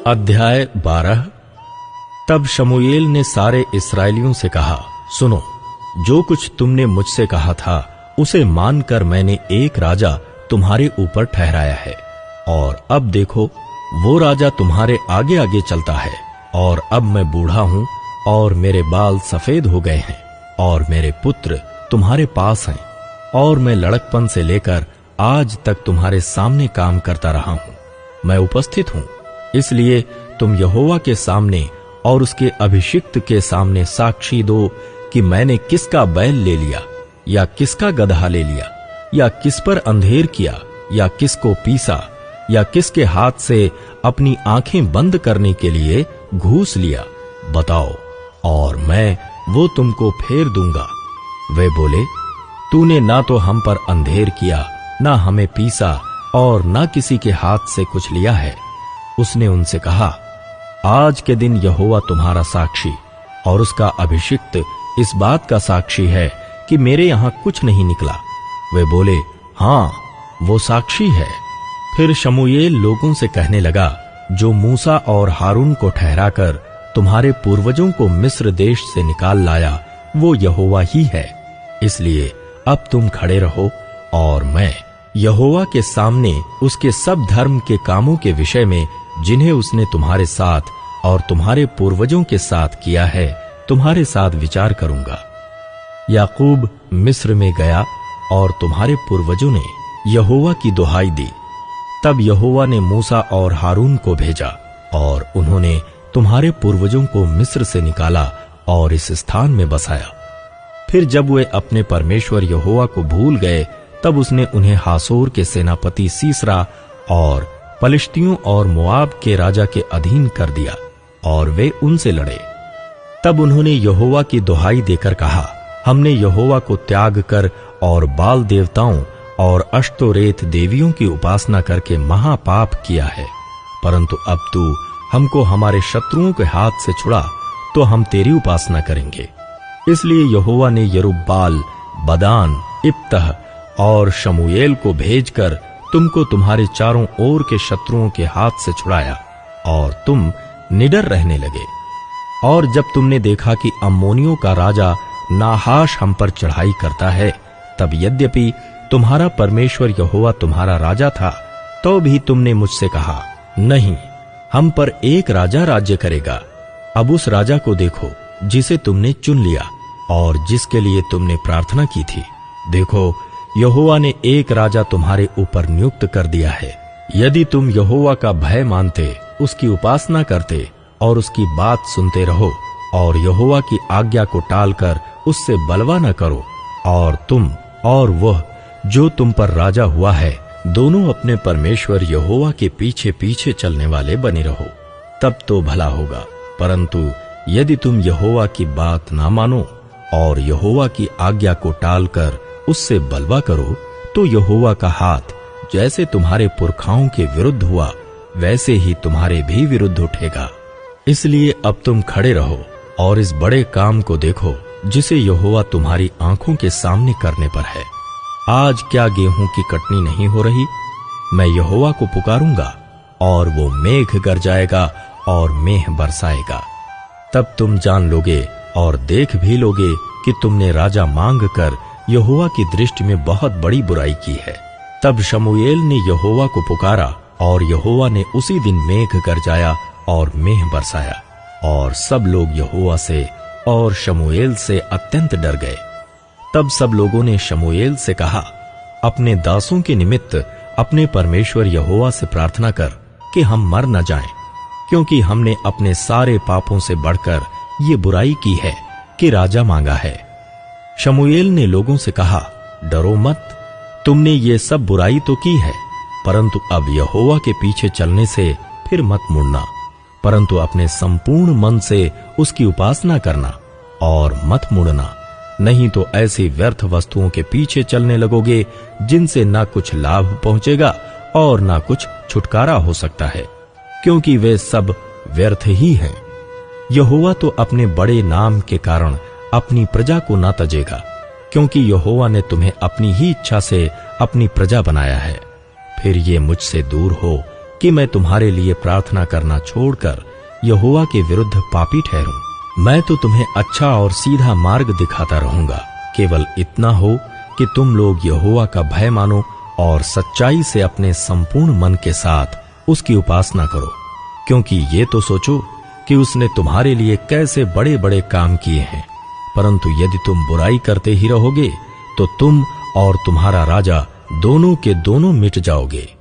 अध्याय 12। तब शमूएल ने सारे इस्राएलियों से कहा, सुनो, जो कुछ तुमने मुझसे कहा था उसे मानकर मैंने एक राजा तुम्हारे ऊपर ठहराया है। और अब देखो, वो राजा तुम्हारे आगे आगे चलता है। और अब मैं बूढ़ा हूं और मेरे बाल सफेद हो गए हैं और मेरे पुत्र तुम्हारे पास हैं और मैं लड़कपन से लेकर आज तक तुम्हारे सामने काम करता रहा हूं। मैं उपस्थित हूं, इसलिए तुम यहोवा के सामने और उसके अभिषिक्त के सामने साक्षी दो कि मैंने किसका बैल ले लिया या किसका गदहा ले लिया या किस पर अंधेर किया या किसको पीसा या किसके हाथ से अपनी आंखें बंद करने के लिए घूस लिया, बताओ, और मैं वो तुमको फेर दूंगा। वे बोले, तूने ना तो हम पर अंधेर किया, ना हमें पीसा और ना किसी के हाथ से कुछ लिया है। उसने उनसे कहा, आज के दिन यहोवा तुम्हारा साक्षी और उसका अभिषिक्त इस बात का साक्षी है कि मेरे यहां कुछ नहीं निकला। वे बोले, हां, वो साक्षी है। फिर शमूएल लोगों से कहने लगा, जो मूसा और हारून को ठहराकर तुम्हारे पूर्वजों को मिस्र देश से निकाल लाया, वो यहोवा ही है। इसलिए अब तुम खड़े रहो और मैं यहोवा के सामने उसके सब धर्म के कामों के विषय में जिन्हें उसने तुम्हारे साथ और तुम्हारे पूर्वजों के साथ किया है, तुम्हारे साथ विचार करूंगा। याकूब मिस्र में गया और तुम्हारे पूर्वजों ने यहोवा की दुहाई दी। तब यहोवा ने मूसा और हारून को भेजा और उन्होंने तुम्हारे पूर्वजों को मिस्र से निकाला और इस स्थान में बसाया। फिर जब वे अपने परमेश्वर यहोवा को भूल गए, तब उसने उन्हें हासोर के सेनापति सीसरा और पलिश्तियों और मोआब के राजा के अधीन कर दिया और वे उनसे लड़े। तब उन्होंने यहोवा की दुहाई देकर कहा, हमने यहोवा को त्याग कर और बाल देवताओं और अश्तोरेत देवियों की उपासना करके महापाप किया है। परंतु अब तू हमको हमारे शत्रुओं के हाथ से छुड़ा तो हम तेरी उपासना करेंगे। इसलिए यहोवा ने यरुब्बाल, बदान, इप्तह और शमूएल को भेजकर तुमको तुम्हारे चारों ओर के शत्रुओं के हाथ से छुड़ाया और तुम निडर रहने लगे। और जब तुमने देखा कि अम्मोनियों का राजा नाहाश हम पर चढ़ाई करता है, तब यद्यपि तुम्हारा परमेश्वर यहोवा तुम्हारा राजा था, तो भी तुमने मुझसे कहा, नहीं, हम पर एक राजा राज्य करेगा। अब उस राजा को देखो जिसे तुमने चुन लिया और जिसके लिए तुमने प्रार्थना की थी। देखो, यहोवा ने एक राजा तुम्हारे ऊपर नियुक्त कर दिया है। यदि तुम यहोवा का भय मानते, उसकी उपासना करते और उसकी बात सुनते रहो और यहोवा की आज्ञा को टालकर उससे बलवा न करो, और तुम और वह जो तुम पर राजा हुआ है दोनों अपने परमेश्वर यहोवा के पीछे पीछे चलने वाले बने रहो, तब तो भला होगा। परंतु यदि तुम यहोवा की बात ना मानो और यहोवा की आज्ञा को टालकर उससे बलवा करो, तो यहोवा का हाथ जैसे तुम्हारे पुरखाओं के विरुद्ध हुआ, वैसे ही तुम्हारे भी विरुद्ध उठेगा। इसलिए अब तुम खड़े रहो और इस बड़े काम को देखो जिसे यहोवा तुम्हारी आंखों के सामने करने पर है। आज क्या गेहूं की कटनी नहीं हो रही? मैं यहोवा को पुकारूंगा और वो मेघ गरजाएगा और मेह बरसाएगा। तब तुम जान लोगे और देख भी लोगे कि तुमने राजा मांग कर यहोवा की दृष्टि में बहुत बड़ी बुराई की है। तब शमूएल ने यहोवा को पुकारा और यहोवा ने उसी दिन मेघ गरजाया और मेह बरसाया, और सब लोग यहोवा से और शमूएल से अत्यंत डर गए। तब सब लोगों ने शमूएल से कहा, अपने दासों के निमित्त अपने परमेश्वर यहोवा से प्रार्थना कर कि हम मर न जाएं, क्योंकि हमने अपने सारे पापों से बढ़कर ये बुराई की है कि राजा मांगा है। शमूएल ने लोगों से कहा, डरो मत, तुमने ये सब बुराई तो की है, परंतु अब यहोवा के पीछे चलने से फिर मत मुड़ना, परंतु अपने संपूर्ण मन से उसकी उपासना करना और मत मुड़ना, नहीं तो ऐसी व्यर्थ वस्तुओं के पीछे चलने लगोगे जिनसे ना कुछ लाभ पहुंचेगा और ना कुछ छुटकारा हो सकता है, क्योंकि वे सब व्यर्थ ही हैं। यहोवा तो अपने बड़े नाम के कारण अपनी प्रजा को ना तजेगा, क्योंकि यहोवा ने तुम्हें अपनी ही इच्छा से अपनी प्रजा बनाया है। फिर ये मुझसे दूर हो कि मैं तुम्हारे लिए प्रार्थना करना छोड़कर यहोवा के विरुद्ध पापी ठहरूं। मैं तो तुम्हें अच्छा और सीधा मार्ग दिखाता रहूंगा। केवल इतना हो कि तुम लोग यहोवा का भय मानो और सच्चाई से अपने संपूर्ण मन के साथ उसकी उपासना करो, क्योंकि ये तो सोचो कि उसने तुम्हारे लिए कैसे बड़े बड़े काम किए हैं। परंतु यदि तुम बुराई करते ही रहोगे तो तुम और तुम्हारा राजा दोनों के दोनों मिट जाओगे।